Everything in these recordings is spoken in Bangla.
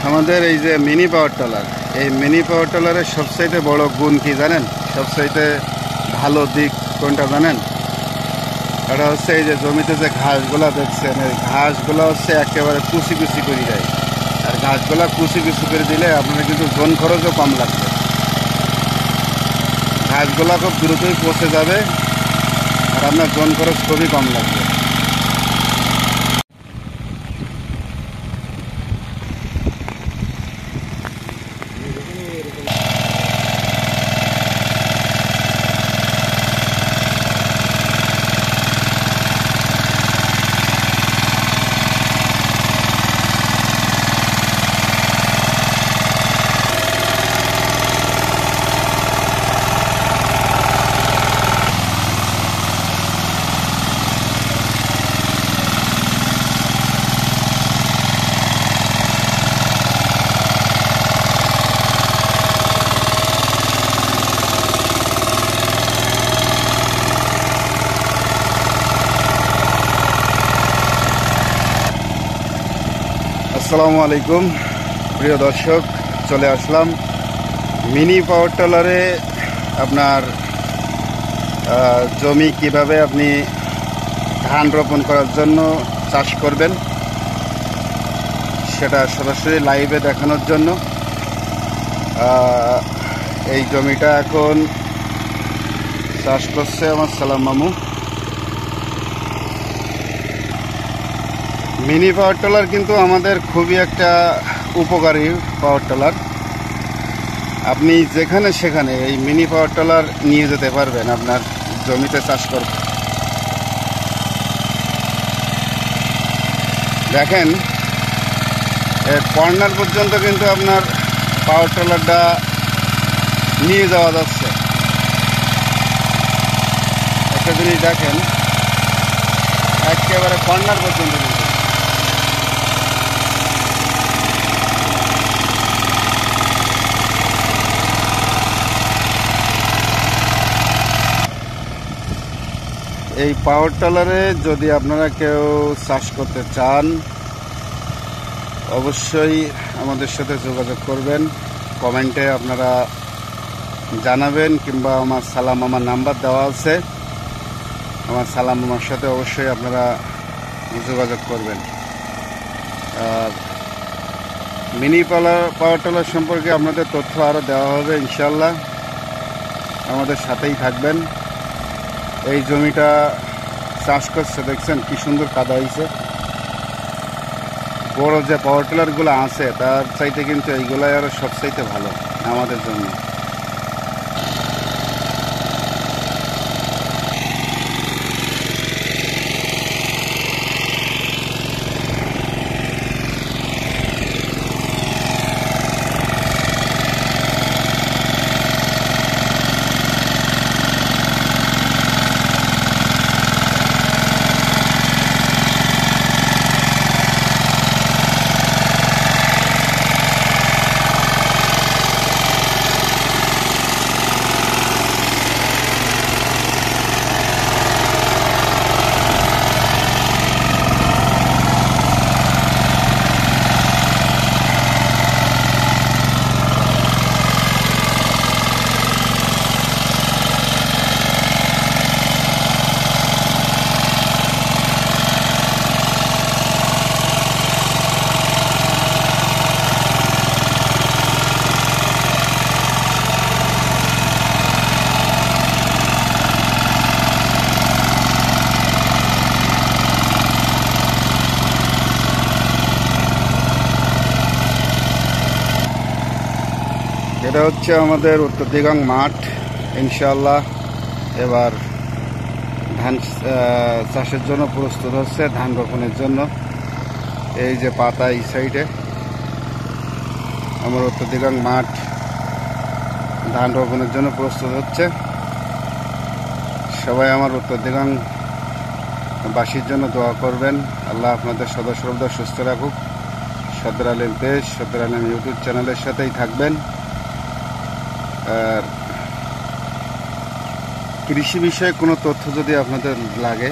আমাদের এই যে মিনি পাওয়ার টিলার, এই মিনি পাওয়ার টিলারের সবচাইতে বড় গুণ কি জানেন? সবচাইতে ভালো দিক কোনটা জানেন? এটা হচ্ছে এই যে জমিতে যে ঘাসগুলা দেখছেন, এই ঘাসগুলা হচ্ছে একেবারে কুচি কুচি করে দেয়। আর ঘাসগুলা কুচি কুচি করে দিলে আপনার কিন্তু জন খরচও কম লাগবে। ঘাসগুলা খুব দ্রুতই পচে যাবে আর আপনার জন খরচ খুবই কম লাগবে। আসসালামু আলাইকুম প্রিয় দর্শক, চলে আসলাম মিনি পাওয়ার টিলারে। আপনার জমি কিভাবে আপনি ধান রোপণ করার জন্য চাষ করবেন সেটা সরাসরি লাইভে দেখানোর জন্য। এই জমিটা এখন চাষ করছে আমার সালাম মামু। মিনি পাওয়ার টিলার কিন্তু আমাদের খুবই একটা উপকারী পাওয়ার টিলার। আপনি যেখানে সেখানে এই মিনি পাওয়ার টিলার নিয়ে যেতে পারবেন আপনার জমিতে চাষ করতে। দেখেন, কর্নার পর্যন্ত কিন্তু আপনার পাওয়ার টিলারটা নিয়ে যাওয়া যাচ্ছে। একটা জিনিস দেখেন, একেবারে কর্নার পর্যন্ত কিন্তু। এই পাওয়ার টিলারে যদি আপনারা কেউ চাষ করতে চান অবশ্যই আমাদের সাথে যোগাযোগ করবেন। কমেন্টে আপনারা জানাবেন, কিংবা আমার সালাম মামার নাম্বার দেওয়া আছে, আমার সালাম মামার সাথে অবশ্যই আপনারা যোগাযোগ করবেন। আর মিনি পাওয়ার টিলার সম্পর্কে আপনাদের তথ্য আরও দেওয়া হবে ইনশাল্লাহ। আমাদের সাথেই থাকবেন। এই জমিটা চাষ করছে, দেখছেন কি সুন্দর কাদা হয়েছে। বড় যে পাওয়ার টিলারগুলো আছে তার চাইতে কিন্তু এইগুলাই আরো সবচাইতে ভালো আমাদের জন্য। এটা হচ্ছে আমাদের উত্তর দিগাং মাঠ। ইনশাআল্লাহ এবার ধান চাষের জন্য প্রস্তুত হচ্ছে, ধান রোপণের জন্য। এই যে পাতা এই সাইডে আমার উত্তর দিগাং মাঠ ধান রোপণের জন্য প্রস্তুত হচ্ছে। সবাই আমার উত্তর দিগাং বাসীর জন্য দোয়া করবেন। আল্লাহ আপনাদের সদা সর্বদা সুস্থ রাখুক। সদর আলম পেজ, সদর আলম ইউটিউব চ্যানেলের সাথেই থাকবেন। আর কৃষি বিষয়ে কোনো তথ্য যদি আপনাদের লাগে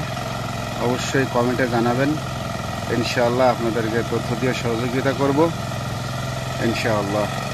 অবশ্যই কমেন্টে জানাবেন। ইনশাআল্লাহ আপনাদেরকে তথ্য দিয়ে সহযোগিতা করব। ইনশাআল্লাহ।